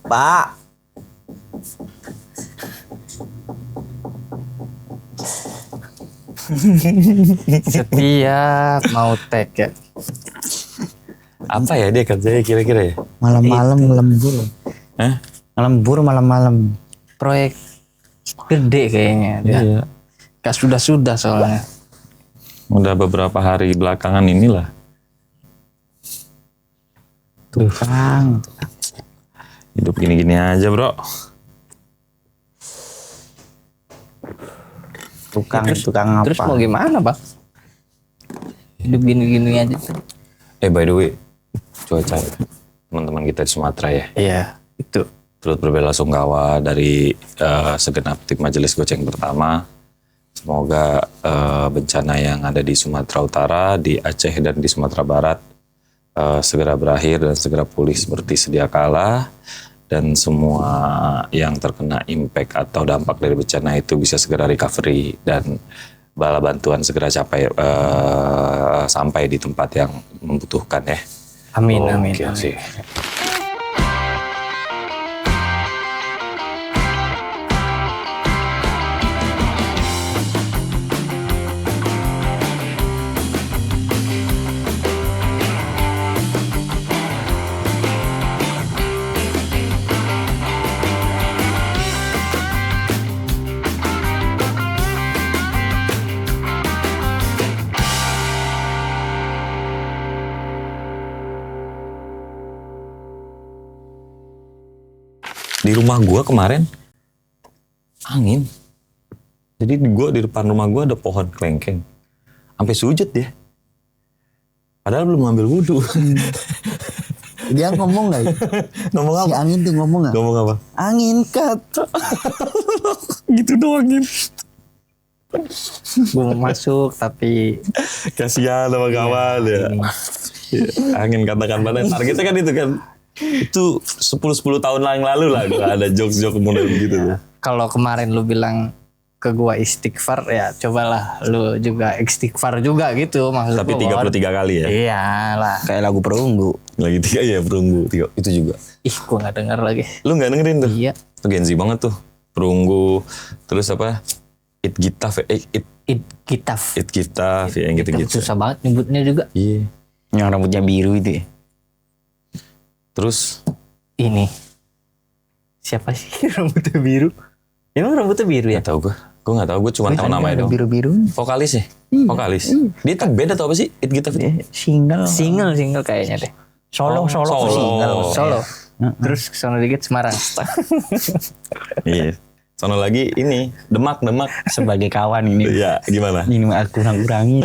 Pak. Setiap mau tag ya. Apa ya dia kerjanya kira-kira ya? Malam-malam lembur. Hah? Lembur malam-malam. Proyek gede kayaknya dia. Iya. Gak sudah-sudah soalnya. Udah beberapa hari belakangan inilah. Tukang. Hidup gini-gini aja bro. Tukang Terus apa? mau gimana bang? Hidup gini-gini aja. By the way, cuaca ya. Teman-teman kita di Sumatera ya. Iya itu. Turut berbela-sungkawa dari segenap tim Majelis Goceng Pertama. Semoga bencana yang ada di Sumatera Utara, di Aceh dan di Sumatera Barat segera berakhir dan segera pulih seperti sedia kala. Dan semua yang terkena impact atau dampak dari bencana itu bisa segera recovery dan bala bantuan segera sampai di tempat yang membutuhkan ya. Amin, amin. Oke sih. Di rumah gua kemarin angin. Jadi di depan rumah gua ada pohon kelengkeng. Sampai sujud dia. Padahal belum ngambil wudhu. Dia ngomong nggak? Ngomong Si apa? angin tuh ngomong nggak? Ngomong apa? Angin kat. Gitu doang gitu. Gue mau masuk tapi Kasihan sama kawan ya. Iya, angin katakan pada targetnya kan itu kan. Itu 10 tahun yang lalu lah gua ada jokes-jokes model begitu tuh. kalau kemarin lu bilang ke gua istighfar ya cobalah lu juga istighfar juga gitu maksud Tapi gua, 33 kali ya. Iyalah. Kayak lagu perunggu. Lagi 3 ya perunggu 3 itu juga. Ih gua gak denger lagi. Lu nggak dengerin tuh? Iya. Itu Gen Z banget tuh. Perunggu terus apa? It Gitaf Kitaf. It Gitaf ya yang gitu-gitu. Susah banget nyebutnya juga. Iya. Yang rambutnya biru itu ya. Terus Ini siapa sih rambutnya biru? Emang rambutnya biru ya? nggak tahu gue nggak tahu gue cuma tahu namanya dong. Biru-biru. Vokalis ya? Vokalis. Dia tuh beda tuh apa sih? It Gitaf itu? Single kayaknya deh. Solo Solo. single. Solo. Terus kesana dikit Semarang. Iya. Sono lagi ini Demak. Sebagai kawan ini. Iya gimana? Ini aku kurang-kurangi.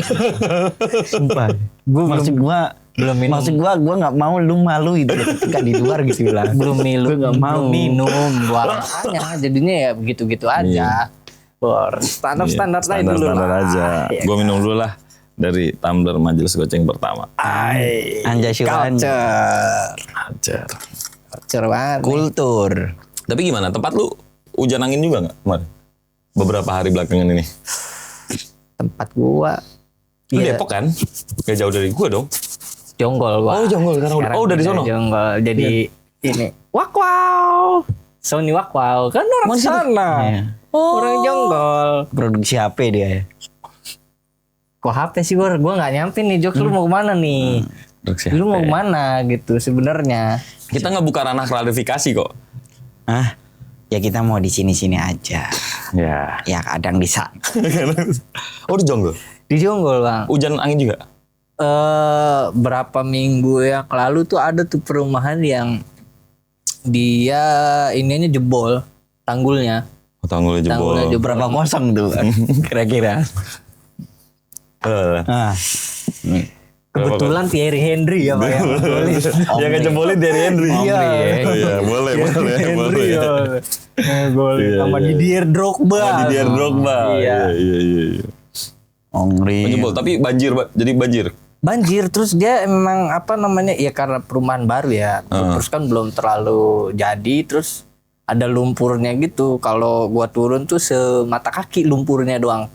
Sumpah. Maksud gua nggak mau lu malu itu ketika di luar gitu lah. belum nggak mau. minum gua makanya jadinya ya begitu-gitu aja. Bor, standar aja dulu Standar lah. aja. Ya, Gue minum dulu lah dari tumbler Majelis Goceng Pertama. Anjay Syuhan. Ajar. Culture banget. Kultur. Tapi gimana? Tempat lu hujan angin juga nggak kemarin? Beberapa hari belakangan ini. Tempat gua. Lu Iya, Depok kan? Gak jauh dari gua dong. Jonggol gua. Oh, Jonggol sekarang udah. Oh, udah di pindah sono? Jonggol. Jadi ini. Wow. Sony Wow. Kan orang Mana situ? sana. Iya. Orang Jonggol. Produksi HP dia ya. Kok HP sih Bor? Gua nggak nyampe nih jokes lu mau kemana nih? Lu mau kemana gitu sebenarnya? Kita nggak buka ranah klarifikasi kok. Ah, ya kita mau di sini-sini aja. Ya. Ya kadang di sana. Oh di Jonggol. Di Jonggol bang. Hujan angin juga. Berapa minggu yang lalu tuh ada tuh perumahan yang dia ininya jebol tanggulnya. Oh, tanggulnya jebol. Tanggulnya jebol. Berapa kosong tuh kira-kira? Ah. Kebetulan Thierry Henry ya Pak yang ngegolin. Yang ngejebolin dari Henry. Iya. Oh, iya, boleh. Henry ya. Ngegolin Iya, sama iya. Didier Drogba. Oh, Didier Drogba. Iya. Iya. Ongri. Jebol, tapi banjir, jadi banjir. Banjir terus dia emang apa namanya ya karena perumahan baru ya. Terus kan belum terlalu jadi terus ada lumpurnya gitu. Kalau gua turun tuh semata kaki lumpurnya doang.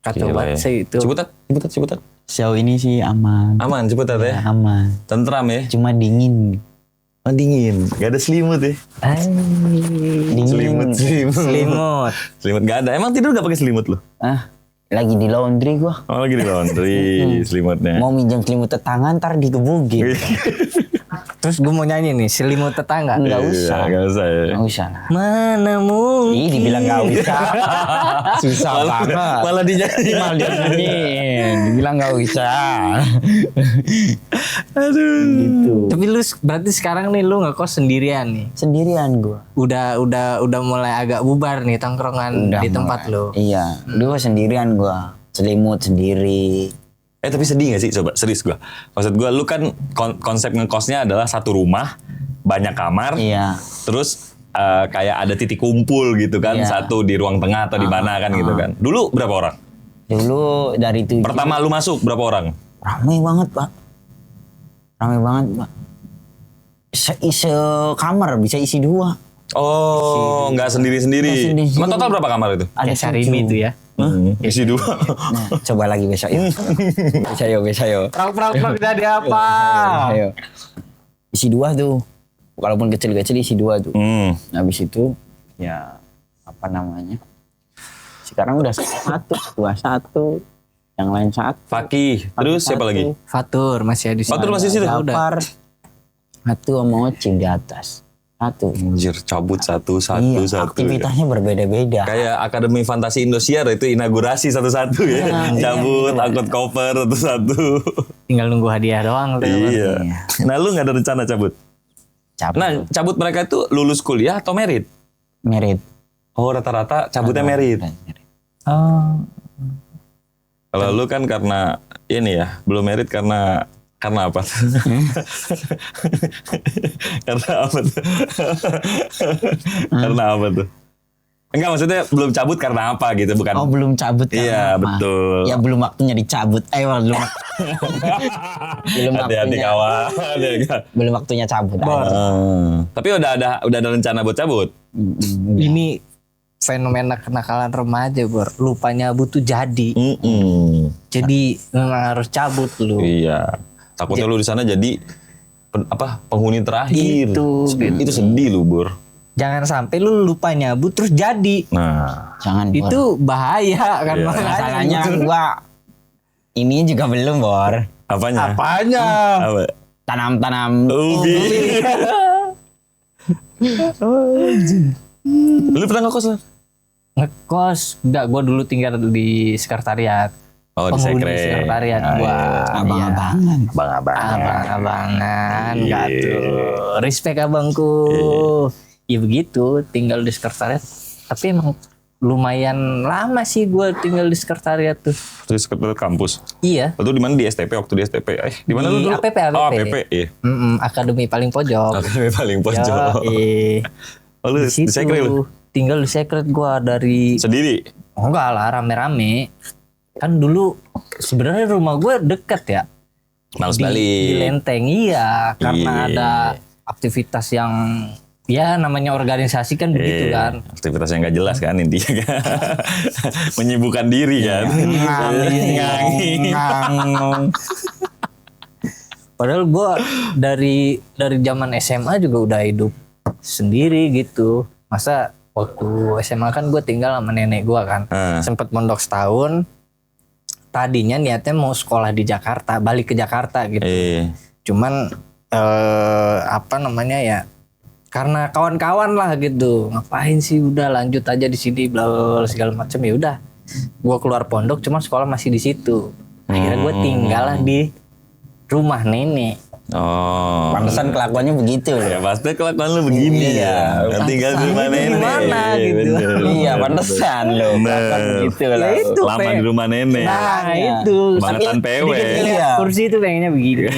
Kacau Gila banget ya. sih itu. Sejauh ini sih aman. Aman, Ciputat ya. Ya, aman. Tentram ya. Cuma dingin. Oh, dingin. Gak ada selimut ya? Dingin. Selimut. Selimut gak ada. Emang tidur gak pakai selimut lo? Lagi di laundry gua. Oh, lagi di laundry selimutnya. Mau minjem selimut tetangga ntar digebugin. Terus gue mau nyanyi nih, selimut tetangga. Enggak usah. Gak usah ya. Enggak usah lah. Mana mungkin. Ih, dibilang enggak usah. Susah banget. Malah dinyanyi. Malah dia nyanyiin. Dibilang enggak usah. Aduh. Gitu. Tapi lu berarti sekarang nih lu ngekos sendirian nih. Sendirian gua. Udah mulai agak bubar nih tongkrongan di tempat lu. Iya, dulu sendirian gua. Selimut sendiri. Tapi sedih gak sih? Coba, serius gua. Maksud gua, lu kan konsep ngekosnya adalah satu rumah, banyak kamar, Iya. terus kayak ada titik kumpul gitu kan, Iya. satu di ruang tengah atau di mana kan gitu kan. Dulu berapa orang? Dulu dari 7. Pertama lu masuk berapa orang? Rame banget, Pak. Rame banget, Pak. Kamar bisa isi 2. Oh, nggak sendiri-sendiri. Nggak sendiri-sendiri. Emang total berapa kamar itu? Ada Kayak Syahrini 7. itu ya. Isi 2. Nah, coba lagi besok ya. Besok yuk. Prak jadi apa? Ayo. Isi 2 tuh. Walaupun kecil-kecil isi 2 tuh. Habis itu ya apa namanya? Sekarang udah 1, 2, 1. Yang lain 1. Fakih. Terus siapa lagi? Fatur masih ada di sini. Fatur masih di situ? Gapar. 1 sama Ocim di atas. 1. Anjir, cabut satu. Iya, aktivitasnya berbeda-beda. Kayak Akademi Fantasi Indosiar itu inaugurasi satu-satu ya. Cabut, angkut koper satu-satu. Tinggal nunggu hadiah doang tuh. Iya. Nah, lu nggak ada rencana cabut? Cabut. Nah, cabut mereka itu lulus kuliah atau merit? Merit. Oh, rata-rata cabutnya merit. Oh. Kalau lu kan karena ini ya, belum merit karena apa? Karena apa tuh? Karena apa tuh? Enggak, maksudnya belum cabut karena apa gitu, bukan? Oh, belum cabut karena Iya, apa? betul. Ya belum waktunya dicabut. Belum. belum Hati-hati waktunya. kawan. Belum waktunya cabut. Tapi udah ada rencana buat cabut. Ini fenomena kenakalan remaja, Bor. Lupanya butuh jadi. Jadi memang harus cabut lu. Iya. Takutnya lu di sana jadi penghuni terakhir. Gitu. Itu sedih lu, Bur. Jangan sampai lu lupa nyabut terus jadi. Nah, Jangan, Bor. Itu bahaya kan. Iya. Masalahnya gua ini juga belum, Bor. apanya? Apanya? Apa? Tanam-tanam. Ubi. Lu pernah ngekos lu? Ngekos. Enggak, gua dulu tinggal di sekretariat. Oh, di Penghuni sekret. sekretariat gua. Abang-abangan. Abang-abangan. Iya. Enggak tuh. Respect abangku. Ya begitu, tinggal di sekretariat. Tapi emang lumayan lama sih gue tinggal di sekretariat tuh. Di sekretariat kampus. Iya. Waktu di mana? Di STP, waktu di STP. Di mana lu Di dulu? APP. Oh, APP, iya. Akademi paling pojok. Akademi paling pojok. Yoi. Oh, lu di Situ, sekret lu? tinggal di sekret gue dari... Sendiri? Oh, enggak lah, rame-rame. Kan dulu sebenarnya rumah gue deket ya. Males Di balik. Lenteng, iya. Karena Iya. ada aktivitas yang... Ya namanya organisasi kan begitu kan. Aktivitas yang gak jelas kan intinya kan. Menyibukkan diri kan. Padahal gue dari zaman SMA juga udah hidup sendiri gitu. Masa waktu SMA kan gue tinggal sama nenek gue kan. Sempet mondok setahun. Tadinya niatnya mau sekolah di Jakarta, balik ke Jakarta gitu. Cuman apa namanya ya? Karena kawan-kawan lah gitu, ngapain sih, udah lanjut aja di sini, bla bla segala macam. Ya udah, gue keluar pondok, cuma sekolah masih di situ. Akhirnya gue tinggal lah di rumah nenek. Oh. Pantesan kelakuannya begitu. Ya pasti kelakuan lu begini ya. Tinggal di rumah nenek. Gimana gitu. Iya, pantesan lo. Kelakuan begitu lah. Ya itu, Lama di rumah nenek. Nah itu. Kebangetan PW. Iya. Kursi itu pengennya begini.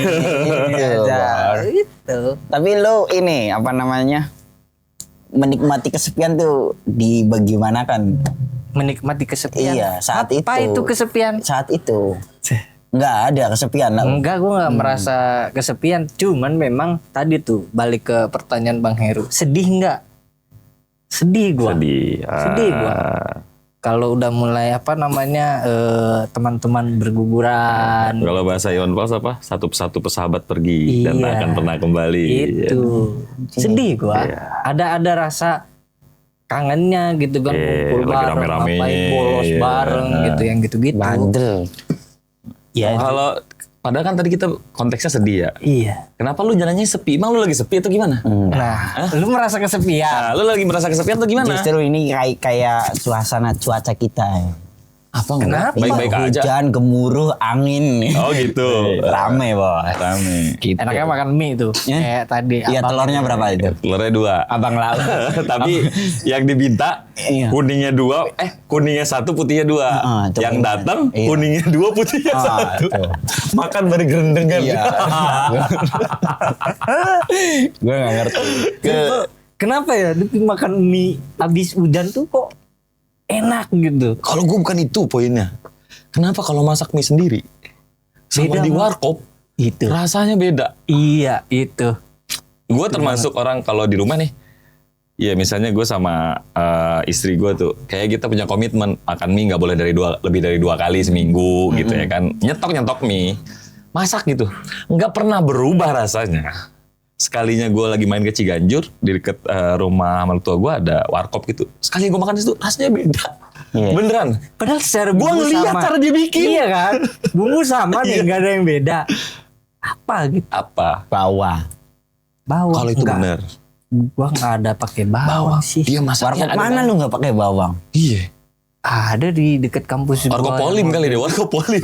Itu. Tapi lo ini apa namanya? Menikmati kesepian tuh dibagaimanakan? Menikmati kesepian. Iya, saat Apa itu. itu kesepian? Saat itu. Nggak ada kesepian. Enggak, gue nggak merasa kesepian. Cuman memang tadi tuh balik ke pertanyaan Bang Heru. Sedih nggak? Sedih gue. Sedih. Sedih gue. kalau udah mulai teman-teman berguguran. Kalau bahasa Iwan Fals apa? Satu-satu pesahabat pergi dan tak Iya. akan pernah kembali. Itu sedih gua. Iya. Ada rasa kangennya gitu kan, Iya, kumpul lagi bareng, rame-ramenya, ngapain bolos iya. bareng gitu, yang gitu-gitu. Bandel. Ya, Kalau padahal kan tadi kita konteksnya sedih ya. iya. Kenapa lu jalannya sepi? Emang lu lagi sepi atau gimana? Nah, lu merasa kesepian. Nah, lu lagi merasa kesepian atau gimana? Justru ini kayak suasana cuaca kita. Apa Kenapa? Baik-baik aja. Hujan, gemuruh, angin. Oh gitu. Rame bos. Rame. Gitu. Enaknya makan mie tuh. Ya? Kayak tadi. Iya, abang. telurnya berapa itu? Telurnya 2. Abang laut. Tapi yang diminta Iya. kuningnya 2, kuningnya 1, putihnya 2. Coba Yang gimana? datang Iya. kuningnya 2, putihnya 1. tuh. Makan dari gerendengan. Iya. Gue gak ngerti. Kenapa ya makan mie habis hujan tuh kok enak gitu? Kalau gue bukan itu poinnya. Kenapa kalau masak mie sendiri sama Beda, di Mas. warkop Itu. rasanya beda. Iya, itu. Gue termasuk orang kalau di rumah nih, ya misalnya gue sama istri gue tuh, kayak kita punya komitmen makan mie nggak boleh lebih dari 2 kali seminggu gitu ya kan. Nyetok mie, masak gitu, nggak pernah berubah rasanya. Sekalinya gue lagi main ke Ciganjur di deket rumah mertua gue ada warkop gitu. Sekali gue makan di situ rasanya beda. Iya. Beneran. Padahal secara Gua bumbu ngeliat sama. cara dia bikin. Iya kan? Bumbu sama nih, Iya. nggak ada yang beda. Apa gitu? Apa? Bawah. Bawang. Kalau itu Enggak. bener. Gua nggak ada pakai bawang sih. Dia masaknya Warkop mana lu gak pakai bawang? Iya. Ada di dekat kampus gua. Warkop Polim kali deh, Warkop Polim.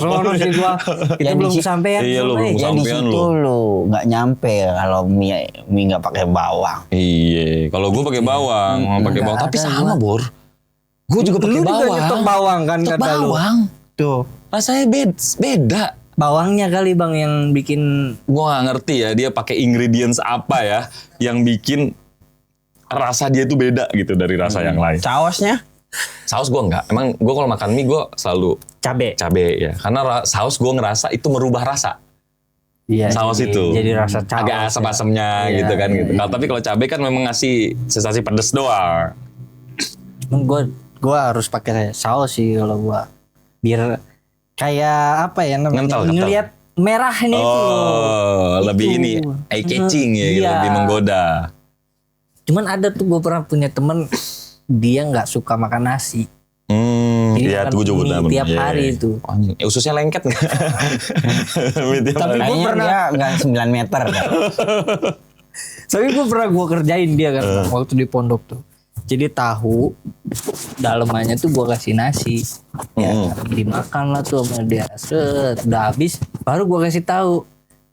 Sono sih gua. Kita Yang belum di- kesampean. Iya, lu sono, belum eh. Ya di Sampean situ lu nggak nyampe kalau mie nggak pakai bawang. Iya, kalau gue pakai bawang, pakai bawang. Tapi ada sama Bor. Gue juga pakai Lu juga bawang. nyetok bawang kan Nyetok kata lu. bawang. Tuh. Rasanya beda. Bawangnya kali Bang yang bikin Gue gak ngerti ya dia pakai ingredients apa ya yang bikin rasa dia tuh beda gitu dari rasa yang lain. Sausnya? Saus gue enggak. Emang gue kalau makan mie gue selalu cabe. cabe ya. Karena saus gue ngerasa itu merubah rasa. Iya. Saus jadi- itu. Jadi rasa saus. Agak asam-asamnya Iya, gitu kan. iya, Gitu. Tapi kalau cabe kan memang ngasih sensasi pedes doang. Cuman gua harus pakai saus sih kalau gua. Biar kayak apa ya namanya? Ngental. Ngelihat merahnya itu. Oh, lebih Itu. ini eye catching ya, gitu, Iya. lebih menggoda. Cuman ada tuh gua pernah punya temen dia nggak suka makan nasi. Jadi Iya, makan tuh gue juga mie bener. tiap hari itu. Anjing, ususnya lengket nggak? Mie tiap Tapi hari. gua Kayaknya pernah- dia nggak 9 meter kan. Tapi gua kerjain dia kan waktu di pondok tuh. Jadi tahu dalemannya tuh gua kasih nasi. Ya, dimakan lah tuh sama dia. Set, udah habis baru gua kasih tahu.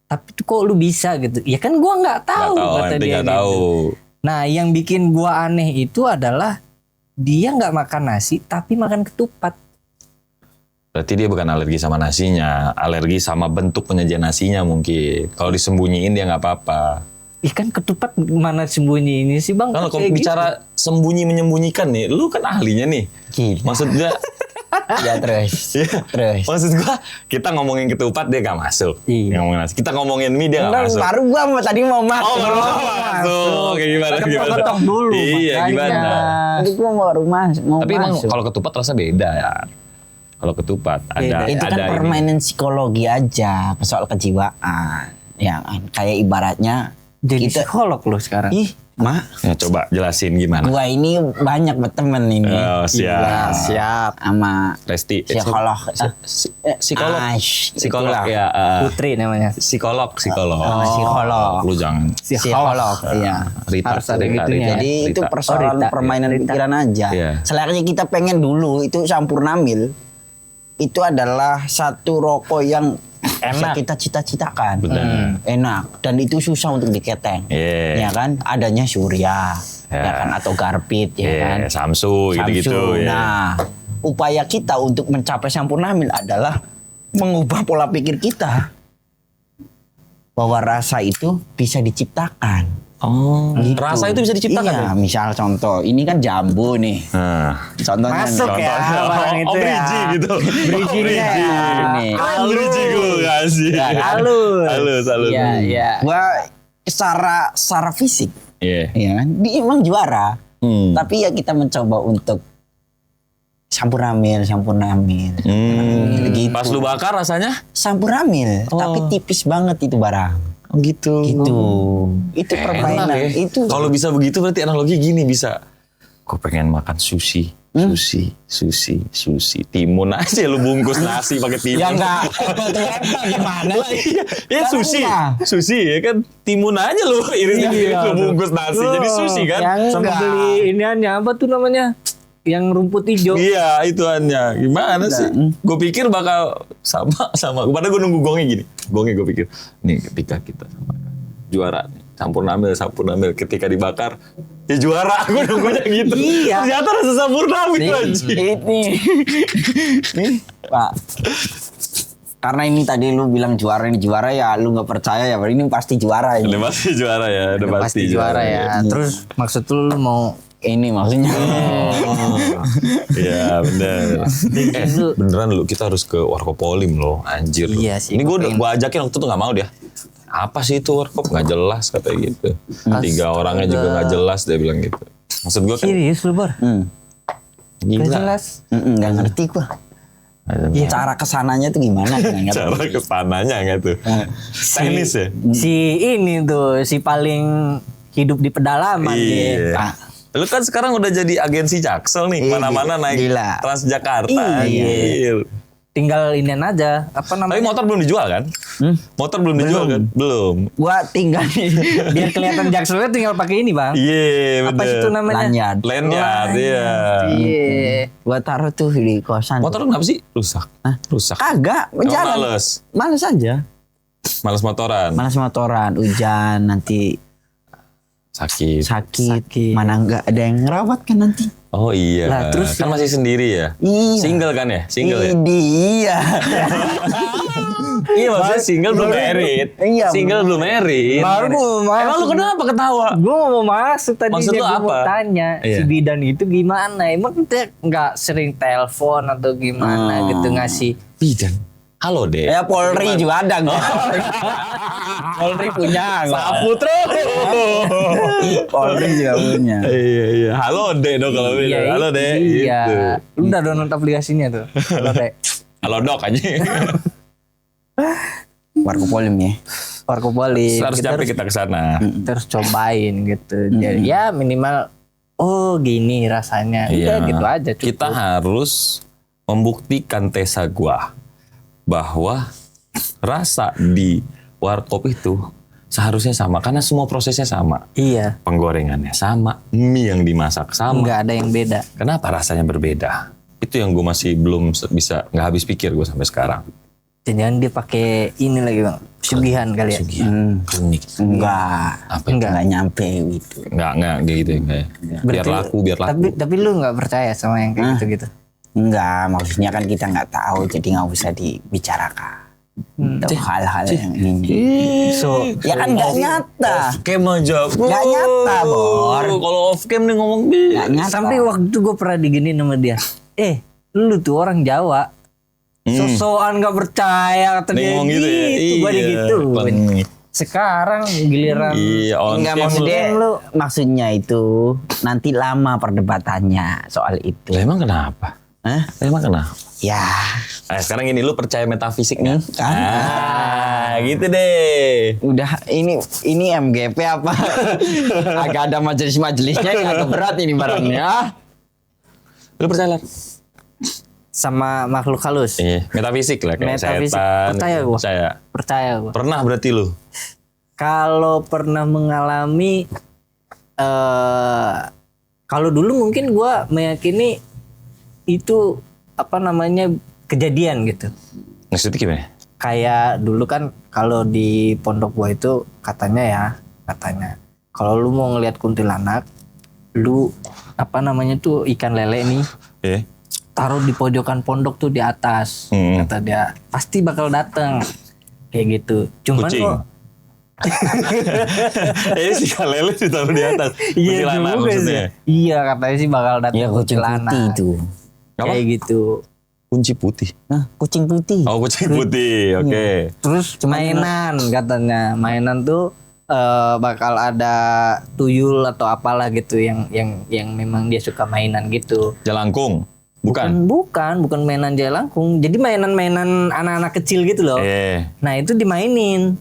Tapi tuh kok lu bisa gitu? Ya kan gua nggak tahu Nggak tahu, kata ente dia nggak gitu. tahu. Nah, yang bikin gua aneh itu adalah dia nggak makan nasi tapi makan ketupat. Berarti dia bukan alergi sama nasinya, alergi sama bentuk penyajian nasinya mungkin. Kalau disembunyiin dia nggak apa-apa. Ikan ketupat mana sembunyi ini sih Bang? Kalau Kayak gitu. bicara sembunyi menyembunyikan nih, lu kan ahlinya nih. Gila. Maksudnya, Ya terus. Terus. maksud gua kita ngomongin ketupat dia nggak masuk. Iya. Ngomongin nasi. Kita ngomongin mie dia nggak Enggak, masuk. baru gua tadi mau masuk. Oh, baru masuk. Kayak gimana? Ketok dulu, Iya, makanya. gimana? Tadi gua baru mau Tapi emang masuk. kalau ketupat rasa beda ya. Kalau ketupat ada Itu kan ada ini. permainan psikologi aja, soal kejiwaan. Ya kan, kayak ibaratnya Jadi kita psikolog lu sekarang. ih, Mak, Ya, coba jelasin gimana. gua ini banyak berteman ini. Oh, siap. Iya, Siap. sama Resti. psikolog. Psikolog. Psikolog itulah. ya. Putri namanya. Psikolog. Psikolog. Lu jangan. Psikolog, iya. Harus ada gitunya. Jadi itu Rita. persoalan Rita, permainan Rita. pikiran aja. Iya. Selayaknya kita pengen dulu itu Sampurnamil itu adalah satu rokok yang bisa kita cita-citakan. Benar. Enak dan itu susah untuk diketeng. Iya. Ya kan? Adanya Surya, Ya. ya kan atau Garpit ya kan. Samsu gitu-gitu. Samsung. ya. Nah, upaya kita untuk mencapai Sampurnamil adalah mengubah pola pikir kita bahwa rasa itu bisa diciptakan. Oh, Gitu. rasa itu bisa diciptakan Iya, ya? misal contoh, ini kan jambu nih. Nah, Contohnya Masuk nih. ya barang itu ya. bridging gitu. Bridgingnya ya. Ini. Bridging gue kasih. Halus. Halus. Iya, iya. Gua secara fisik, Iya. ya kan, dia emang juara. Hmm. Tapi ya kita mencoba untuk Sampurnamil. Gitu. Pas lu bakar rasanya? Sampurnamil, tapi tipis banget itu barang. Oh gitu. Itu permainan. Enak ya. Itu Kalau bisa begitu berarti analogi gini bisa. Gue pengen makan sushi. Sushi. Timun aja lu bungkus nasi pakai timun. ya enggak. Gimana sih? Ya sushi ya kan timun aja lu iris lu bungkus nasi jadi sushi kan. Ya Sama enggak. beli iniannya apa tuh namanya? Yang rumput hijau. Iya itu hanya gimana sih? Gue pikir bakal sama. Padahal gue nunggu gongnya gini. Gongnya gue pikir nih ketika kita juara nih, Sampurnamil ketika dibakar ya juara. Gue nunggunya gitu. Iya. Ternyata rasa Sampurnamil anjing. Nih, Pak. Karena ini tadi lu bilang juara ya, lu nggak percaya ya, ini pasti juara ini. Udah pasti juara ya, udah Pasti juara ya. Terus maksud lu mau Ini maksudnya. Iya bener. Beneran lu kita harus ke Warkopolim loh, anjir. Iya sih, Ini gua gua ajakin waktu itu nggak mau dia. Apa sih itu Warkop? Nggak jelas katanya gitu. 3 orangnya juga nggak jelas dia bilang gitu. Maksud gua kan serius lu Bar? gila. Gak jelas. Nggak ngerti gua. Cara kesananya tuh gimana? Nggak ngerti. Cara kesananya nggak tuh? Teknis ya? Si ini tuh si paling hidup di pedalaman gitu. Iya. Lu kan sekarang udah jadi agensi Jaksel nih, mana-mana naik gila. Transjakarta. Iya. Gila. Tinggal inian aja apa Tapi namanya? motor belum dijual kan? Motor belum dijual kan? Belum. Gua tinggal Biar kelihatan Jakselnya tinggal pakai ini, Bang. Iya, Apa bener. itu namanya? lanyard. Lanyard, iya. Iya. Gua taruh tuh di kosan. Motor lu kenapa sih? Rusak. Rusak. Kagak, Emang jalan. males? Males aja. Males motoran? Malas motoran, hujan, nanti Sakit. sakit. Mana nggak ada yang ngerawat kan nanti. Oh iya. Lah, terus kan masih sendiri ya? Iya. Single kan ya? Single ya? Iya. Iya maksudnya single belum married. Iya, Single belum married. Baru mau masuk. Emang lu kenapa ketawa? Gue mau masuk tadi. Maksud lu Gua mau apa? tanya Iya. si bidan itu gimana? Emang dia nggak sering telepon atau gimana gitu ngasih? Bidan. Halo deh. Ya Polri juga ada nggak? Polri punya nggak? Sapu terus. Polri juga punya. Iya. Halo deh dong kalau bilang. Halo deh. Iya. Gitu. Lu udah download aplikasinya tuh. Halo deh. Halo dok aja. Warkopolim ya. Warkopolim. Harus Kita sampai kita ke sana. terus cobain gitu. Jadi ya minimal oh gini rasanya. Iya gitu aja cukup. Kita harus membuktikan tesa gua bahwa rasa di warkop itu seharusnya sama karena semua prosesnya sama. Iya. Penggorengannya sama, mie yang dimasak sama. Nggak ada yang beda. Kenapa rasanya berbeda? Itu yang gue masih belum bisa nggak habis pikir gue sampai sekarang. Jangan dia pakai ini lagi bang. Sugihan kali ya. Klinik. Enggak. Apa itu? Enggak nyampe gitu. Nggak gitu ya. Kayak. Biar laku. Tapi lu nggak percaya sama yang kayak gitu-gitu. Enggak, maksudnya kan kita nggak tahu, jadi nggak usah dibicarakan. Itu hal-hal yang ini. So, Ya kan nggak nyata. Off cam aja. Nggak nyata, Bor. Kalau off cam nih ngomong Nggak nyata. sampai waktu itu gue pernah diginiin sama dia. Lu tuh orang Jawa. Sosokan nggak percaya kata dia ngomong gitu ya. Gue Iya. digituin. Sekarang giliran Iya, on Enggak, cam maksudnya itu nanti lama perdebatannya soal itu. Lah emang kenapa? Hah? Emang kenapa? Ya, Nah, sekarang ini lu percaya metafisik nggak? kan. Gitu deh. Udah ini MGP apa? Agak ada majelis-majelisnya ya, agak berat ini barangnya. Lu percaya lah? sama makhluk halus. Iya, metafisik lah kayak Metafisik. setan. Percaya gua. Percaya. Percaya gue. Pernah berarti lu? Kalau pernah mengalami kalau dulu mungkin gue meyakini itu apa namanya kejadian gitu. Maksudnya gimana? Kayak dulu kan kalau di pondok gua itu katanya kalau lu mau ngelihat kuntilanak, lu apa namanya tuh ikan lele nih taruh di pojokan pondok tuh di atas. Kata dia pasti bakal datang kayak gitu. Cuman Kucing. kok si kalele ditaruh di atas. iya Kuntilanak juga maksudnya. sih. Iya katanya sih bakal datang Ya kucing kuntilanak. putih itu. Kayak gitu. Kunci putih. Nah, kucing putih. Oh, kucing putih. Oke. Terus mainan katanya. Mainan tuh bakal ada tuyul atau apalah gitu yang memang dia suka mainan gitu. Jalangkung. Bukan mainan jelangkung. Jadi mainan-mainan anak-anak kecil gitu loh. Nah, itu dimainin.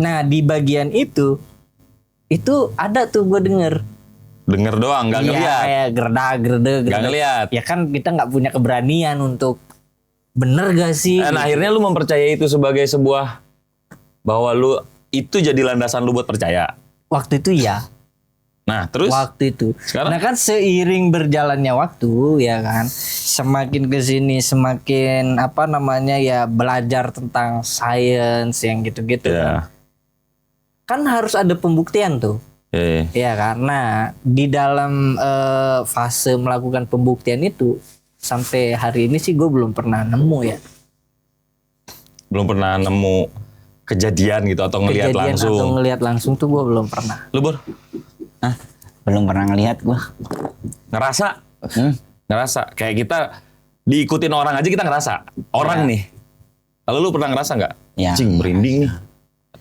Nah, di bagian itu ada tuh gue denger doang, nggak ngeliat. Kayak gerda. Nggak ngeliat. Ya kan kita nggak punya keberanian untuk bener gak sih? Nah, akhirnya lu mempercayai itu sebagai sebuah bahwa lu itu jadi landasan lu buat percaya. Waktu itu ya. Nah, terus Waktu itu. sekarang? Nah kan seiring berjalannya waktu ya kan, semakin kesini semakin ya belajar tentang sains yang gitu-gitu. Ya. Kan harus ada pembuktian tuh. Ya kan. Nah di dalam fase melakukan pembuktian itu sampai hari ini sih gue belum pernah nemu ya. Belum pernah nemu kejadian gitu atau ngelihat langsung. Atau ngelihat langsung tuh gue belum pernah. Lu Bor? Belum pernah ngelihat gua. Ngerasa? Ngerasa. Kayak kita diikutin orang aja kita ngerasa. Orang nih. Lalu lu pernah ngerasa nggak? Ya. Cing, merinding nih.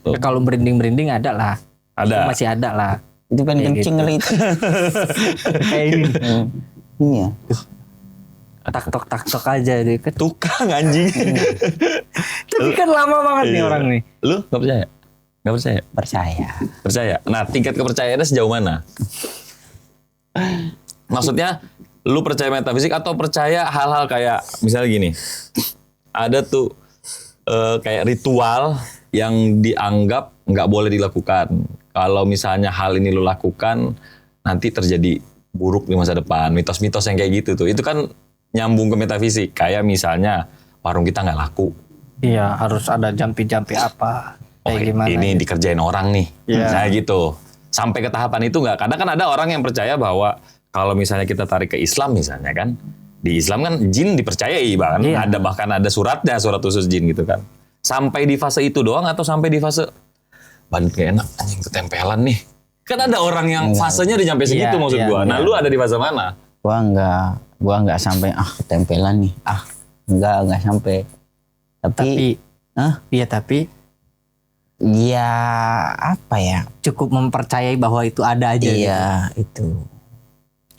Ya, kalau merinding ada lah. Ada. Itu masih ada lah. Itu pengen kencing kali itu. Kayak ini. Iya. Tak-tok aja deh. Tukang anjing. Tapi kan lama banget nih orang nih. Lu nggak percaya? Nggak percaya? Percaya. Percaya. Nah, tingkat kepercayaannya sejauh mana? Maksudnya, lu percaya metafisik atau percaya hal-hal kayak misalnya gini, ada tuh kayak ritual yang dianggap nggak boleh dilakukan. Kalau misalnya hal ini lu lakukan, nanti terjadi buruk di masa depan. Mitos-mitos yang kayak gitu tuh, itu kan nyambung ke metafisik. Kayak misalnya warung kita nggak laku. Iya, harus ada jampi-jampi apa. Kayak gimana ini gitu. dikerjain orang nih, nah gitu. Sampai ke tahapan itu nggak? Kadang kan ada orang yang percaya bahwa kalau misalnya kita tarik ke Islam misalnya kan, di Islam kan jin dipercayai bahkan ada suratnya, surat khusus jin gitu kan. Sampai di fase itu doang atau sampai di fase bandit gak enak anjing ketempelan nih? Kan ada orang yang fasenya udah sampai segitu maksud gua. Nah lu ada di fase mana? Gua nggak sampai ketempelan nih. Nggak sampai. Tapi ya apa ya? Cukup mempercayai bahwa itu ada aja. Iya, itu.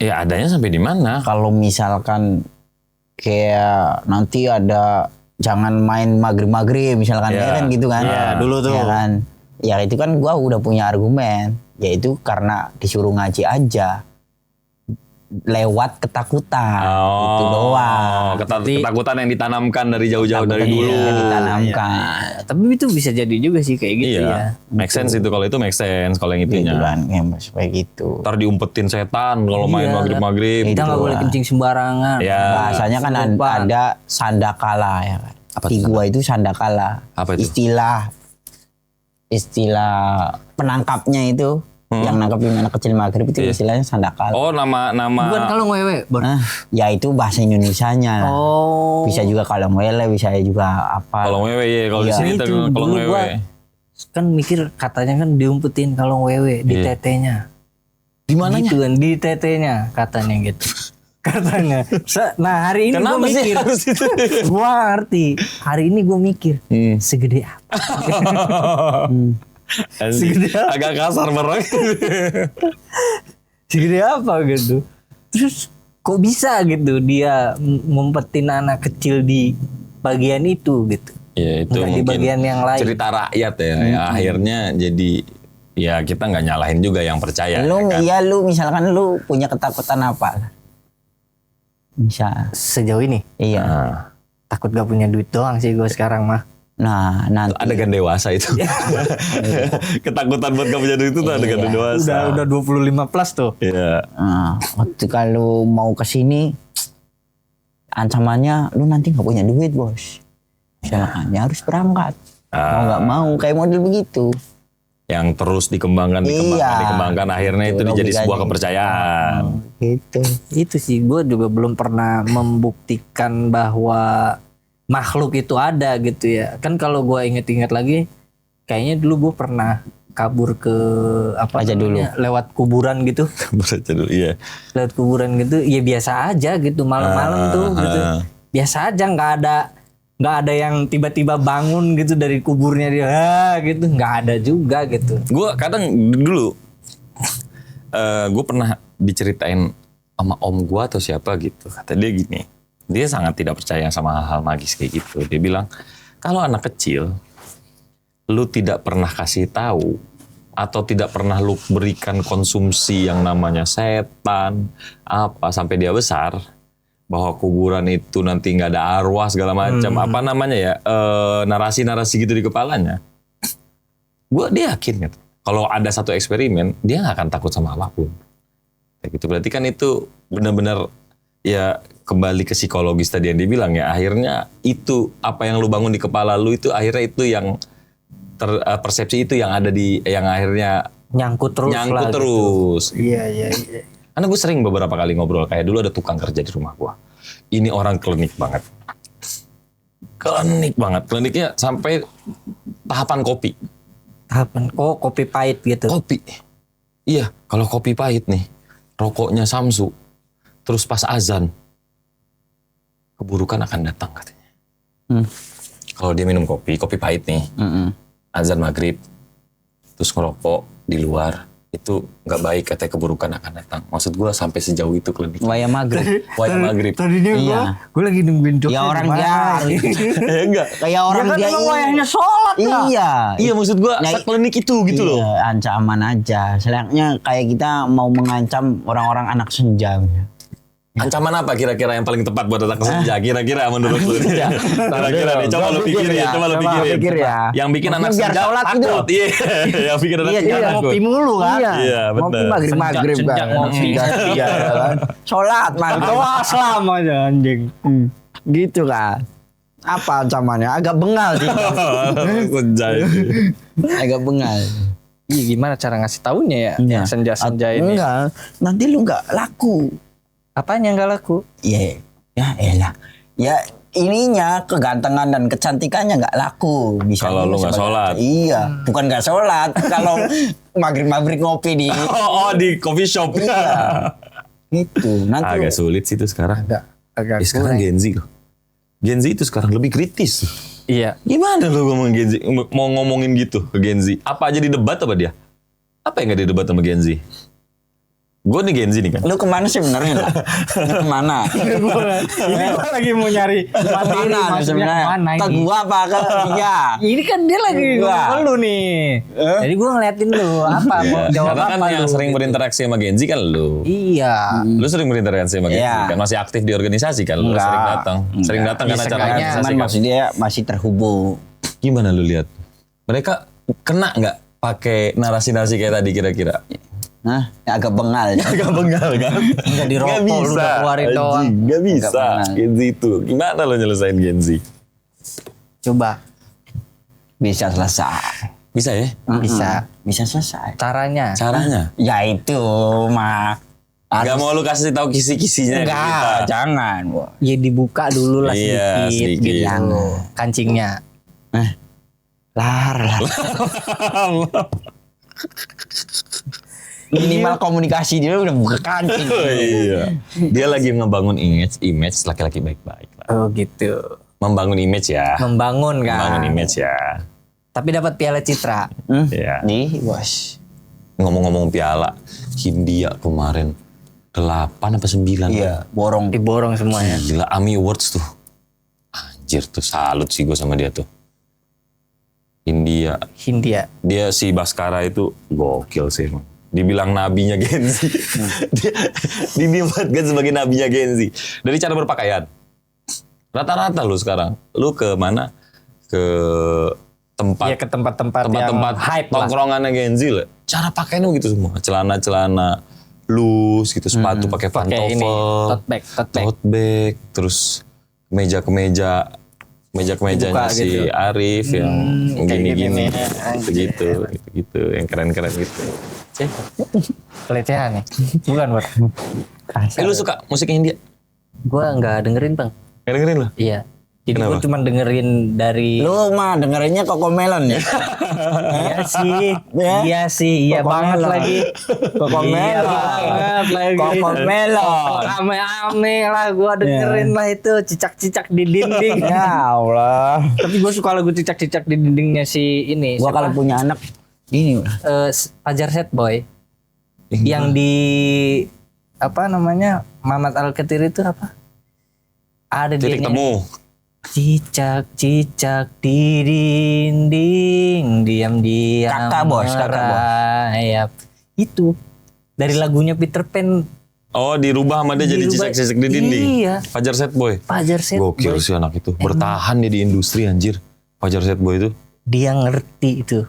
Ya adanya sampai di mana? Kalau misalkan kayak nanti ada jangan main maghrib misalkan ya kan gitu kan. Iya, dulu tuh. Ya kan. Ya itu kan gua udah punya argumen, yaitu karena disuruh ngaji aja. Lewat ketakutan itu doang. Ketakutan yang ditanamkan dari jauh-jauh dari dulu. Ditanamkan. Tapi itu bisa jadi juga sih kayak gitu ya. Make sense itu, kalau itu make sense kalau yang itunya. Gitu kan, ya supaya gitu. Ntar diumpetin setan kalau main maghrib-maghrib. Kita nggak boleh kencing sembarangan. Ya. Bahasanya kan ada sandakala ya kan. Di gua itu sandakala. Apa itu? Istilah penangkapnya itu. Yang nangkepin anak kecil maghrib itu istilahnya sandakala. Oh, nama. Bukan kalong wewe. Ya itu bahasa Indonesianya lah. Oh. Bisa juga kalong wele, bisa juga apa. Kalong wewe ya, kalau di sini Itu kalong dulu wewe. gua kan mikir katanya kan diumpetin kalong wewe di tetenya. Di mananya? Gitu kan, di tetenya katanya gitu. Katanya. Nah hari ini gue Kenapa sih mikir. harus itu? Gue ngerti. Hari ini gue mikir. Segede apa? Agak kasar bareng. Segede apa gitu. Terus kok bisa gitu dia ngumpetin anak kecil di bagian itu gitu. Ya itu Nggak di mungkin bagian yang lain. cerita rakyat ya. Ya akhirnya jadi ya kita nggak nyalahin juga yang percaya. Lu kan? ya lu misalkan lu punya ketakutan apa? Misal. Sejauh ini Iya. Nah, takut gak punya duit doang sih gue sekarang mah. Nah, nanti adegan dewasa itu. Ketakutan buat gak punya duit itu tuh adegan dewasa. Udah 25 plus tuh. Iya. waktu kalau mau ke sini ancamannya lu nanti nggak punya duit, Bos. Misalkan ya harus berangkat. Mau nggak mau kayak model begitu. Yang terus dikembangkan, akhirnya itu jadi sebuah kepercayaan. Gitu. Itu sih gue juga belum pernah membuktikan bahwa makhluk itu ada gitu ya. Kan kalau gue inget-inget lagi, kayaknya dulu gue pernah kabur ke apa aja namanya, lewat kuburan gitu. Iya. Lewat kuburan gitu, ya biasa aja gitu malam-malam tuh gitu. Biasa aja, nggak ada yang tiba-tiba bangun gitu dari kuburnya dia gitu, nggak ada juga gitu. Gue kadang dulu gue pernah diceritain sama om gue atau siapa gitu, kata dia gini, Dia sangat tidak percaya sama hal-hal magis kayak gitu. Dia bilang, kalau anak kecil, lu tidak pernah kasih tahu atau tidak pernah lu berikan konsumsi yang namanya setan, apa sampai dia besar, bahwa kuburan itu nanti nggak ada arwah segala macam, apa namanya ya, narasi-narasi gitu di kepalanya. Dia yakin gitu. Kalau ada satu eksperimen, dia nggak akan takut sama apapun. Kayak gitu. Berarti kan itu benar-benar ya kembali ke psikologis tadi yang dibilang ya. Akhirnya itu apa yang lu bangun di kepala lu itu akhirnya itu yang persepsi itu yang ada di yang akhirnya Nyangkut terus lah. terus. Gitu. Iya. Karena gue sering beberapa kali ngobrol kayak dulu ada tukang kerja di rumah gue. Ini orang klinik banget. Kliniknya sampai tahapan kopi. Kopi pahit gitu. Kopi. Iya, kalau kopi pahit nih, rokoknya Samsu, terus pas azan, keburukan akan datang katanya. Kalau dia minum kopi pahit nih, azan maghrib, terus ngerokok di luar, itu nggak baik katanya, keburukan akan datang. Maksud gue sampai sejauh itu klinik. Waya maghrib. Tadinya Iya. gue lagi nungguin joknya. Ya orang gimana. dia. Ya enggak. Kayak orang Dia kan dia emang wayahnya sholat ya. Iya. Iya maksud gue Nah, seklinik itu gitu loh. Iya, ancaman aja. Selayaknya kayak kita mau mengancam orang-orang anak senja. Ancaman apa kira-kira yang paling tepat buat anak senja? Kira-kira menurut lu? Kira-kira nih, coba lu pikirin, coba lu pikirin. Pikir ya. Yang bikin Mungkin anak biar senja sholat gitu. takut. Iya, yang bikin anak senja takut. Ngopi mulu kan. Iya, benar. Ngopi maghrib kan. Senja ngopi. Iya kan. Sholat maghrib. Atau aslam aja anjing. Gitu kan. Apa ancamannya? Agak bengal sih. Senja itu. Agak bengal. Iya, gimana cara ngasih taunya ya? Iya. Senja-senja ini. Enggak. Nanti lu enggak laku. Apanya yang gak laku? Iya. Ya elah. Ya ininya kegantengan dan kecantikannya nggak laku. Bisa Kalau lu nggak sholat. Iya. Bukan nggak sholat. Kalau maghrib ngopi di. Di coffee shop. Iya. Gitu. Nanti Agak sulit sih itu sekarang. Agak Sekarang Gen Z loh. Gen Z itu sekarang lebih kritis. Iya. Gimana lu ngomongin Gen Z? Mau ngomongin gitu ke Gen Z? Apa aja didebat apa dia? Apa yang gak didebat sama Gen Z? Gue nih Gen Z nih kan. lu kemana sih benernya? Lu kemana? Ini gua lagi mau nyari materi Mana maksudnya sebenarnya? mana Ke ini? gua apa ke dia? Ini kan dia lagi Gua. ngomong lu nih. Jadi gua ngeliatin lu apa mau jawab Karena kan apa yang lu. sering berinteraksi sama Gen Z kan lu. Iya. Lu sering berinteraksi sama Gen Z Iya. kan? Masih aktif di organisasi kan? Lu Enggak. sering datang. Sering datang kan Ya, acara seenggaknya organisasi Cuman kan? maksud dia masih terhubung. Gimana lu lihat? Mereka kena nggak pakai narasi-narasi kayak tadi kira-kira? Nah, agak bengal. Agak bengal kan? Nggak dirokok, lu udah keluarin doang. Gak bisa. Nggak bengal. Gen Z itu. Gimana lo nyelesain Gen Z? Coba. Bisa selesai. Bisa ya? Bisa. Bisa selesai. Caranya. Caranya? Ya itu mah. Gak mau lu kasih tahu kisi-kisinya ke kita. Enggak, jangan. Wah. Ya dibuka dulu lah Iya, sedikit. sedikit. Gitu. Kancingnya. Lar. Minimal komunikasi dia udah buka kancing. Oh, iya. Dia lagi ngebangun image laki-laki baik-baik lah. Oh gitu. Membangun image ya. Membangun kan. Membangun image ya. Tapi dapat piala citra. Iya. Nih, bos. Ngomong-ngomong piala, Hindia kemarin 8 apa 9? Iya, borong. Diborong semuanya. Gila, AMI Awards tuh. Anjir tuh, salut sih gue sama dia tuh. Hindia. Dia si Baskara itu gokil sih emang. Dibilang nabinya Gen Z. Dia dibuatkan sebagai nabinya Gen Z. Dari cara berpakaian. Rata-rata lu sekarang. Lu ke mana? Ke tempat. Iya, ke tempat-tempat Tempat-tempat yang hype lah. tongkrongannya Gen Z lah. Cara pakainya gitu semua. Celana-celana loose gitu. Sepatu pakai Pakai ini, pantofel. tote bag. Terus meja-kemejanya Dibuka si gitu. Arif yang kayak gini-gini. gini. Gitu. Yang keren-keren gitu. Cek. Pelecehan nih. Bukan, buat. Lu suka musik India? Gua nggak dengerin, Bang. Nggak dengerin lu? Iya. Jadi Kenapa? gue cuma dengerin dari Lu mah dengerinnya Cocomelon ya? iya sih. Ya? Iya sih, iya Cocomelon. banget lagi. Cocomelon. Iya banget lagi. Cocomelon. Ame-ame lah gua dengerin lah itu cicak-cicak di dinding. Ya Allah. Tapi gue suka lagu cicak-cicak di dindingnya si ini. Gua kalau punya anak ini Fajar Set Boy. Yang di apa namanya? Mamat Al-Katir itu apa? Ada dia Titik nyanyi. temu. Cicak di dinding, diam-diam Kakak, Bos. merayap. Itu dari lagunya Peter Pan. Oh, dirubah sama dia jadi Dirubah. cicak-cicak di dinding. Iya. Fajar Set Boy. Fajar Set Gokil Boy. sih anak itu. Bertahan dia di industri anjir. Fajar Set Boy itu. Dia ngerti itu.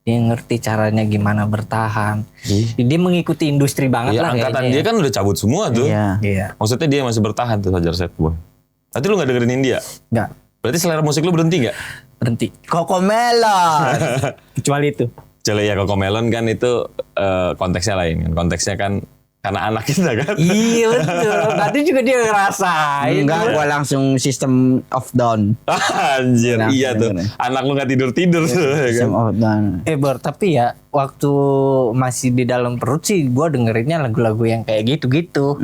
Dia ngerti caranya gimana bertahan. Dia mengikuti industri banget Iya, lah angkatan kayaknya dia ya. kan udah cabut semua tuh. Iya. Iya. Maksudnya dia masih bertahan tuh Fajar Set Boy. Berarti lu gak dengerin India? Enggak Berarti selera musik lu berhenti gak? berhenti. Cocomelon. Kecuali itu. Coba ya Cocomelon kan itu konteksnya lain kan. Konteksnya kan karena anak kita kan. Iya betul. Tadi juga dia ngerasain. Enggak, gua langsung System of Down. Anjir, Nah, iya tuh. bener. Anak lu gak tidur-tidur tuh. ya kan? System of Down. Bor, tapi ya waktu masih di dalam perut sih gue dengerinnya lagu-lagu yang kayak gitu-gitu.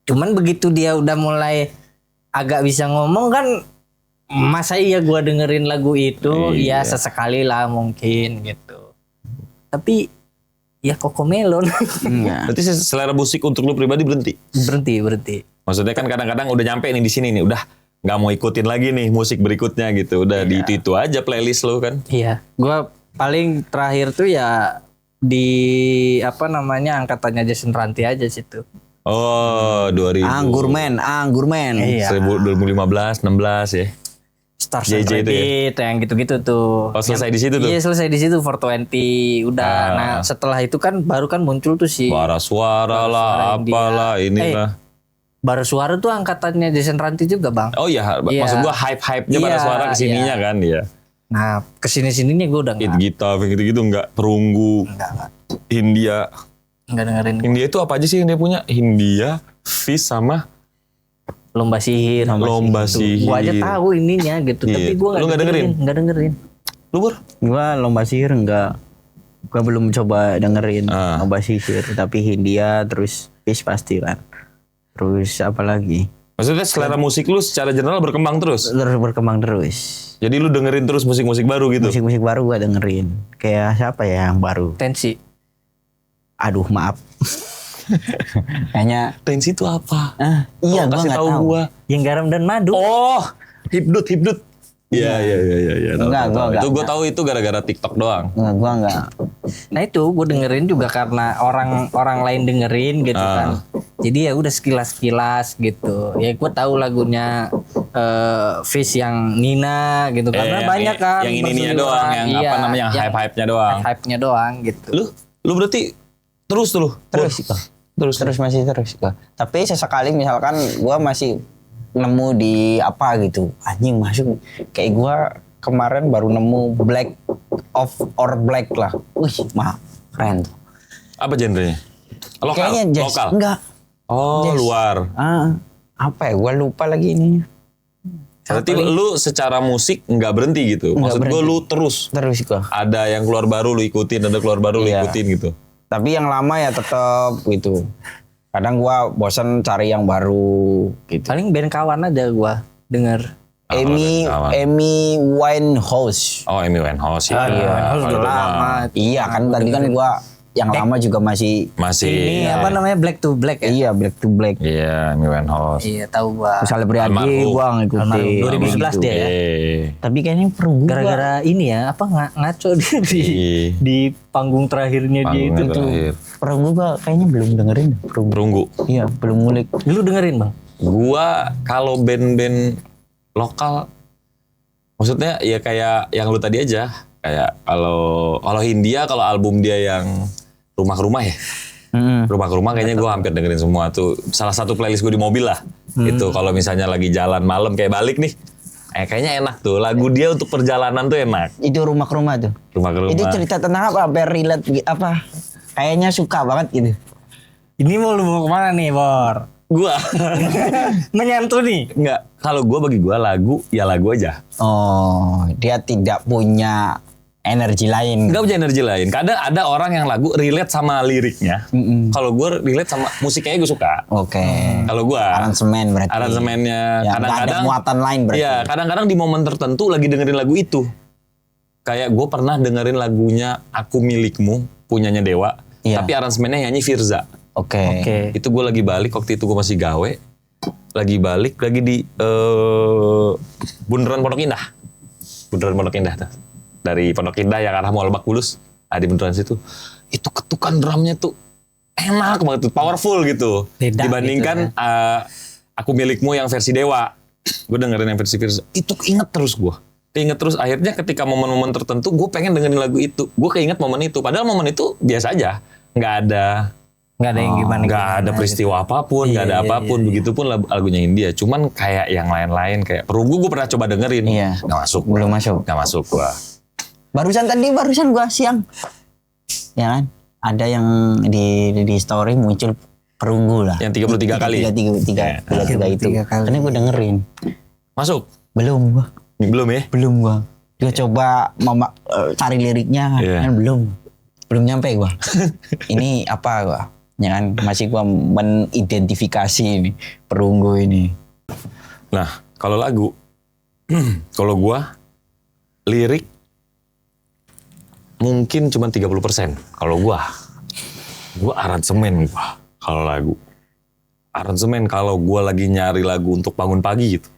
Cuman begitu dia udah mulai agak bisa ngomong kan, masa iya gue dengerin lagu itu, Iya. ya sesekali lah mungkin gitu. Tapi ya Cocomelon Enggak. Berarti selera musik untuk lu pribadi berhenti. berhenti. Maksudnya kan kadang-kadang udah nyampe nih di sini nih, udah nggak mau ikutin lagi nih musik berikutnya gitu. Udah di itu aja playlist lu kan. Iya, gue paling terakhir tuh ya di apa namanya angkatannya Jason Ranti aja situ. Oh, 2000. Anggurmen. Iya. 2015, 16 ya. Stars JJ and itu ya? Rabbit yang gitu-gitu tuh. Oh, selesai di situ tuh? Iya, selesai di situ 420 udah. Nah, setelah itu kan baru kan muncul tuh si Bara suara lah, India. apalah inilah. Bara Suara tuh angkatannya Jason Ranti juga, Bang. Oh iya, Iya. maksud gua hype-hype-nya Bara Iya, Suara kesininya iya. kan dia. Nah, kesini-sininya gue udah Hit gitar gitu-gitu enggak, perunggu. enggak dengerin Hindia itu apa aja sih yang dia punya? Hindia, Fish sama Lomba Sihir. Lomba Sihir. Gue aja tahu ininya gitu, Iya. tapi gue Lu nggak dengerin? Enggak dengerin. lu Bur? Gua Lomba Sihir enggak. Gua belum coba dengerin Lomba Sihir, tapi Hindia terus Fish pasti kan. Terus apa lagi? Maksudnya selera musik lu secara general berkembang terus. Terus berkembang terus. Jadi lu dengerin terus musik-musik baru gitu. Musik-musik baru gua dengerin. Kayak siapa ya yang baru? Tensi. Aduh, maaf. Kayaknya Tensi itu apa? iya Oh, gua kasih nggak tahu tahu. gua. Yang garam dan madu. Oh, hipdut. Iya. Tahu, Enggak, tahu, gua tahu. enggak. Itu gua tahu itu gara-gara TikTok doang. Enggak, gua enggak. Nah itu gue dengerin juga karena orang lain dengerin gitu kan. Jadi ya udah sekilas gitu. Ya gue tahu lagunya Fish yang Nina gitu karena yang banyak kan. Yang ini doang, berseliweran. yang Iya, apa namanya, yang hype-hype-nya doang. Hype-nya doang gitu. Lu berarti terus tuh lu. Terus Bur. gua. Terus masih terus gua. Tapi sesekali misalkan gua masih nemu di apa gitu. Anjing masuk kayak gua kemarin baru nemu Black of or Black lah. Wih, mah keren tuh. Apa genrenya? Lokal. Kayaknya jazz. Lokal. Enggak. Oh, Jazz. luar. Apa ya? Gua lupa lagi ininya. Berarti lu secara musik nggak berhenti gitu. Nggak Maksud gue berhenti. lu terus. Terus gua. Ada yang keluar baru lu ikutin, ada keluar baru lu Iya. ikutin gitu. Tapi yang lama ya tetap gitu. Kadang gua bosan cari yang baru gitu. Paling band kawan aja gue denger. Amy Winehouse. Oh, Amy Winehouse ya. Iya, Kalau udah itu mah lama. Iya kan tadi kan gua yang lama juga masih masih. Ini apa namanya Black to Black ya? iya Black to Black. Iya, Amy Winehouse. Iya tahu gua. Misalnya Priadi Almarhum. gua ngikutin. Almarhum. 2011 dia ya? Tapi kayaknya perlu gua. Gara-gara ini ya apa ngaco dia di panggung terakhirnya dia itu Panggungnya tuh. terakhir. Perunggu gua kayaknya belum dengerin. Perunggu. Iya, belum ngulik. Lu dengerin bang? Gua kalau band-band lokal, maksudnya ya kayak yang lu tadi aja. Kayak kalau Hindia, kalau album dia yang rumah ke rumah ya. Rumah ke rumah kayaknya gue hampir dengerin semua tuh. Salah satu playlist gue di mobil lah. Itu kalau misalnya lagi jalan malam kayak balik nih. Kayaknya enak tuh. Lagu dia untuk perjalanan tuh enak. Itu rumah ke rumah tuh. Rumah ke rumah. Itu cerita tentang apa? Apa relate apa? Kayaknya suka banget gitu. Ini mau lu bawa kemana nih Bor? Gua Menyantuni. enggak. Kalau gue bagi gue lagu ya lagu aja. Oh, dia tidak punya energi lain. Enggak punya energi lain. Kadang ada orang yang lagu relate sama liriknya. Kalau gue relate sama musiknya gue suka. Oke. Kalau gue Aransemen berarti. aransemennya Ya, nggak ada muatan lain berarti. Iya, kadang-kadang di momen tertentu lagi dengerin lagu itu. Kayak gue pernah dengerin lagunya Aku Milikmu punyanya Dewa, Iya. tapi aransemennya nyanyi Firza. Oke. Oke. Itu gue lagi balik waktu itu gue masih gawe. balik lagi di Bundaran Pondok Indah. Bundaran Pondok Indah tuh. Dari Pondok Indah yang arah Mall Lebak Bulus, di bundaran situ. Itu ketukan drumnya tuh enak banget tuh, powerful gitu. Beda Dibandingkan gitu ya. Aku Milikmu yang versi Dewa. Gue dengerin yang versi itu keinget terus gue. Keinget terus akhirnya ketika momen-momen tertentu gue pengen dengerin lagu itu. Gue keinget momen itu. Padahal momen itu biasa aja. Nggak ada yang gimana. nggak ada peristiwa apapun, nggak ada apapun. Begitupun lagunya India. Cuman kayak yang lain-lain kayak Perunggu gue pernah coba dengerin. Iya. Nggak masuk. Belum masuk. Nggak masuk gua. Barusan gua siang. Ya kan? Ada yang di story muncul Perunggu lah. Yang 33 kali. 33 itu. Karena gua dengerin. Masuk? Belum gua. Belum ya? Belum gua. Dia coba cari liriknya kan belum nyampe gua. Ini apa gua? Ya kan masih gua menidentifikasi ini Perunggu ini. Nah, kalau lagu kalau gua lirik mungkin cuma 30%. Kalau gua aransemen gua kalau lagu. Aransemen kalau gua lagi nyari lagu untuk bangun pagi gitu.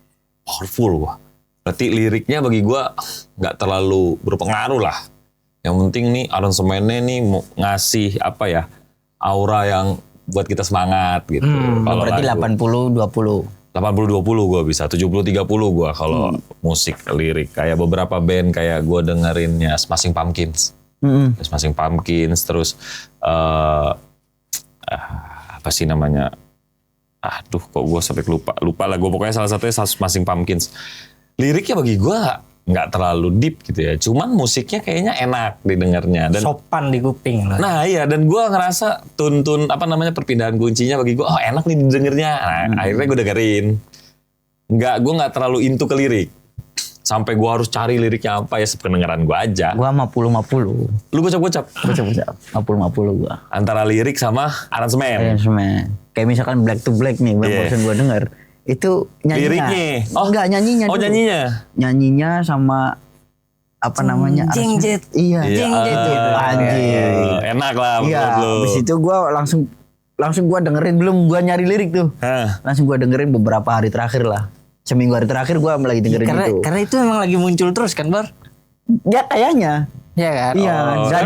Powerful gua. Berarti liriknya bagi gua nggak terlalu berpengaruh lah. Yang penting nih aransemennya nih mau ngasih apa ya? Aura yang buat kita semangat gitu. Kalau Berarti lagu 80-20. 80-20 gue bisa, 70-30 gue kalau musik lirik. Kayak beberapa band kayak gue dengerinnya Smashing Pumpkins. Smashing Pumpkins, terus apa sih namanya? Aduh kok gue sampai lupa lah. Gue pokoknya salah satunya Smashing Pumpkins. Liriknya bagi gue nggak terlalu deep gitu ya. Cuman musiknya kayaknya enak didengarnya. Dan sopan di kuping lah. Nah iya, dan gue ngerasa tun perpindahan kuncinya bagi gue, oh enak nih didengernya. Nah akhirnya gue dengerin. Gue nggak terlalu into ke lirik. Sampai gue harus cari liriknya apa ya sependengaran gue aja. Gua 50-50. Lu gocap-gocap? Gocap-gocap. 50-50 gua. Antara lirik sama aransemen. Kayak misalkan Black to Black nih, barusan gua denger. Itu nyanyinya. Liriknya? Enggak, nyanyinya Oh dulu. nyanyinya? Nyanyinya sama apa namanya? Jingjet. Iya. Jingjet gitu. Anjir. Enak lah Iya, menurut lu. habis itu gua langsung gua dengerin, belum gua nyari lirik tuh. Hah. Langsung gua dengerin beberapa hari terakhir lah. Seminggu hari terakhir gua lagi dengerin itu. Karena itu emang lagi muncul terus kan, Bar? Ya kayaknya. Iya kan? Iya.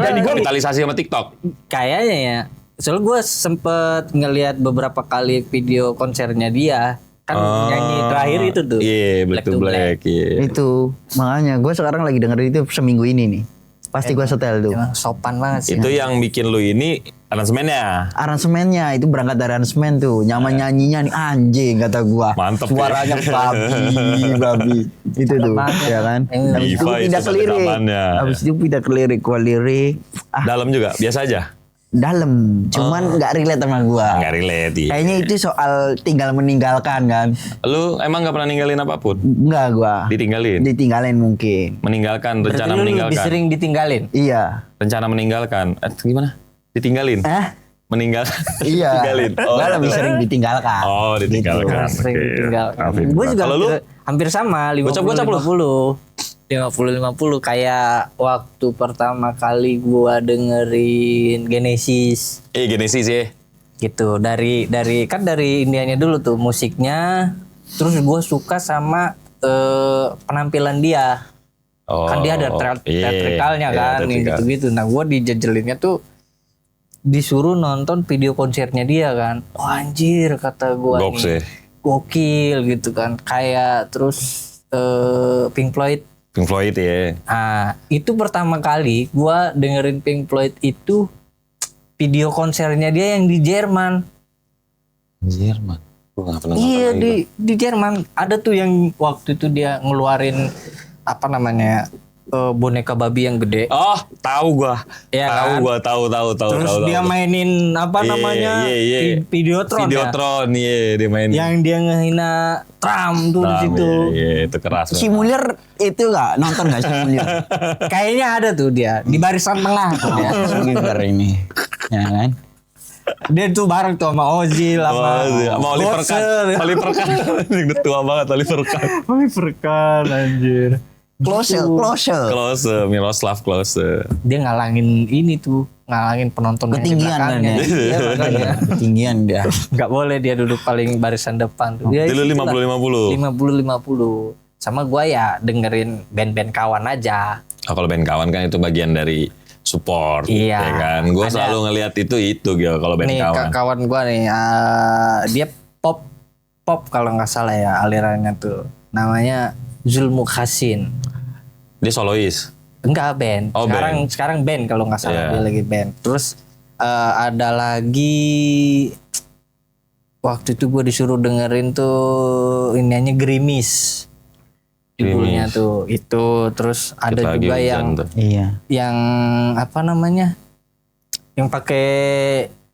Dan digitalisasi sama TikTok. Kayaknya ya. Soalnya gue sempet ngelihat beberapa kali video konsernya dia. Kan nyanyi terakhir itu tuh. Iya, Black to Black. Iya. Itu makanya gue sekarang lagi dengerin itu seminggu ini nih. Pasti gue setel tuh. Emang sopan banget sih. Itu yang bikin lu ini aransemennya. Aransemennya itu berangkat dari aransemen tuh. Nyaman nyanyinya nih anjing kata gue. Mantep ya. Suaranya babi. Itu tuh, ya kan. Habis itu Diva pindah itu ke lirik. zamannya. Habis itu pindah ke lirik. Gua lirik Dalam juga, biasa aja. dalam, cuman nggak relate sama gue. Nggak relate. Iya. Kayaknya itu soal tinggal meninggalkan kan. Lu emang nggak pernah ninggalin apapun? Enggak gue. Ditinggalin? Mungkin. Meninggalkan, Berarti rencana lu lebih meninggalkan. sering ditinggalin. Iya. Rencana meninggalkan. Gimana? Ditinggalin? Meninggal. Iya. Ditinggalin. Gue lebih sering ditinggalkan. Oh, ditinggalkan. Sering Oke. ditinggalkan. Afif. Gue juga Kalau lu hampir sama, 50-50. 50-50 kayak waktu pertama kali gua dengerin Genesis Genesis ya. gitu dari Indianya dulu tuh musiknya, terus gua suka sama penampilan dia. Kan dia ada teatrikalnya kan gitu-gitu. Nah gua dijejelinnya tuh disuruh nonton video konsernya dia kan. Oh anjir kata gua Goks nih. ya. Gokil gitu kan. Kayak terus Pink Floyd. Pink Floyd ya. Nah, itu pertama kali gua dengerin Pink Floyd itu video konsernya dia yang di Jerman. Jerman. Gua nggak pernah nonton Iya lagi, di Jerman ada tuh yang waktu itu dia ngeluarin apa namanya boneka babi yang gede. Oh, tahu gua. Iya kan? Tahu. Terus dia mainin apa namanya Videotron. Videotron, iya dia main. Yang dia ngehina Trump tuh di situ. Iya, itu keras. Si Mulir itu nggak nonton nggak si Mulir? Kayaknya ada tuh dia di barisan tengah tuh dia. Si Mulir ini, ya kan? Dia tuh bareng tuh sama Ozil sama Oliver Kahn. Oliver Kahn. Yang udah tua banget Oliver Kahn. Oliver Kahn anjir. Klose. Miroslav Klose. Dia ngalangin ini tuh, ngalangin penonton yang di Ketinggian kan belakangnya. ya. Iya makanya. Ketinggian dia. Nggak boleh dia duduk paling barisan depan tuh. Dia Dulu 50-50. 50-50. Sama gua ya dengerin band-band kawan aja. Oh, kalau band kawan kan itu bagian dari support, Iya. ya kan? Gue Ada. selalu ngelihat itu gitu kalau band Nih kawan. kawan gua nih, dia pop kalau nggak salah ya alirannya tuh. Namanya Zulmukhasin. Dia solois. Enggak band. Oh, sekarang band kalau nggak salah Iya. dia lagi band. Terus ada lagi waktu itu gue disuruh dengerin tuh iniannya Gerimis. Judulnya Gerimis. tuh itu. Terus ada Dikit lagi juga hujan yang tuh. Iya. yang apa namanya? Yang pakai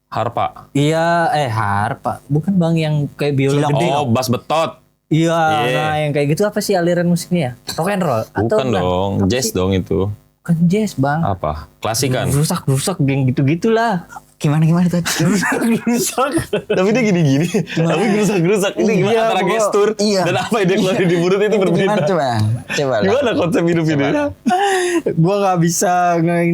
Harpa. iya harpa. Bukan Bang yang kayak biola gede. Oh, bass betot. Iya, Iya. nah yang kayak gitu apa sih aliran musiknya ya? Rock and roll? Bukan dong, Apa jazz sih? dong itu. Bukan jazz Bang. Apa? Klasik kan? Rusak geng gitu-gitulah. Gimana tadi? Rusak. Tapi dia gini-gini. Tapi gerusak-gerusak. Ini gimana Iya, antara pokok- gestur iya. dan apa yang dia keluarin di mulut itu berbeda. Gimana coba? Coba lah. Gimana konsep hidup ini? Gua nggak bisa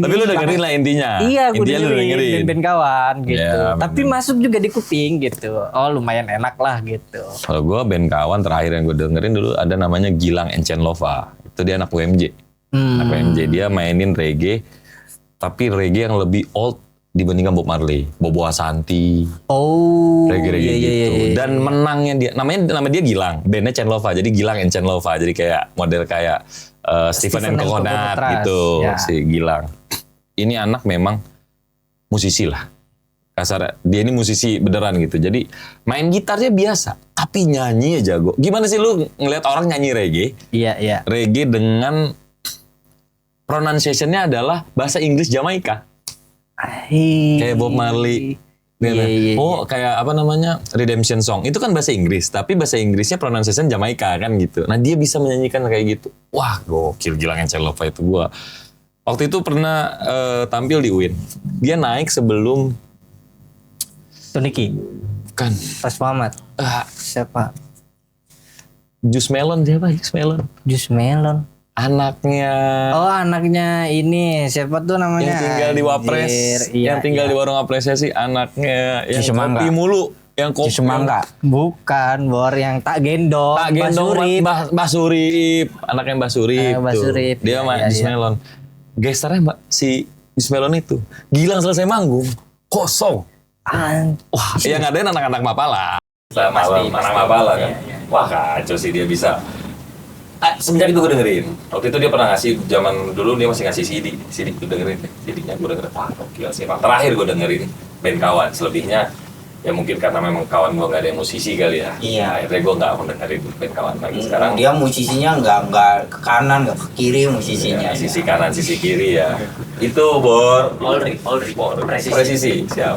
Tapi lu dengerin lah intinya. Iya, gue Intinya lu dengerin. band-band kawan gitu. Iya, Tapi bener. masuk juga di kuping gitu. Oh, lumayan enak lah gitu. Kalau gue band kawan terakhir yang gue dengerin dulu ada namanya Gilang Encenlova. Itu dia anak UMJ. Anak UMJ dia mainin reggae. Tapi reggae yang lebih old dibandingkan Bob Marley. Bobo Asanti. Oh, Reggae-reggae iya, gitu. iya, iya. Dan menangnya dia, nama dia Gilang. Bandnya Cenlova. Jadi Gilang Encenlova. Jadi kayak model kayak Stephen and Coconut Coconut gitu. ya. Si Gilang. Ini anak memang musisi lah. Kasar, dia ini musisi beneran gitu. Jadi main gitarnya biasa. Tapi nyanyi ya jago. Gimana sih lu ngeliat orang nyanyi reggae? Iya, iya. Reggae dengan pronunciation-nya adalah bahasa Inggris Jamaika. Kayak Bob Marley. Iya, iya, Oh, kayak apa namanya? Redemption Song. Itu kan bahasa Inggris, tapi bahasa Inggrisnya pronunciation Jamaika kan gitu. Nah, dia bisa menyanyikan kayak gitu. Wah, gokil Gilang Encenlova itu gua. Waktu itu pernah tampil di UIN. Dia naik sebelum Tuniki, kan Pas Muhammad. Siapa? Jus Melon siapa? Jus Melon. Jus Melon. Anaknya Oh, anaknya ini siapa tuh namanya? yang tinggal di Wapres, Anjir, iya, yang tinggal iya. di warung apresiasi, anaknya yang Jus Semangka. kopi mulu, yang kopi Semangka. Bukan, Bor yang tak gendong. Tak gendong Basurip. Mbah Surip, anaknya Mbah Surip. Mbah tuh. Surip, Dia iya, sama iya, Jus iya. Melon. Gesternya Mbak si Jus Melon itu. Gilang selesai manggung, kosong. Wah, yang ngadain anak-anak Mapala. Malam, anak Mapala kan. Wah, kacau sih dia bisa. Semenjak itu gue dengerin. Waktu itu dia pernah ngasih, zaman dulu dia masih ngasih CD. CD gue dengerin, CD-nya gue dengerin. Wah, gokil sih. Emang terakhir gue dengerin band kawan. Selebihnya ya mungkin karena memang kawan gue gak ada yang musisi kali ya. Iya. Akhirnya gue gak mau dengerin band kawan lagi. Sekarang Dia musisinya nggak ke kanan, nggak ke kiri musisinya. ya, sisi kanan, sisi kiri ya. Itu Bor. Polri. Presisi. Siap.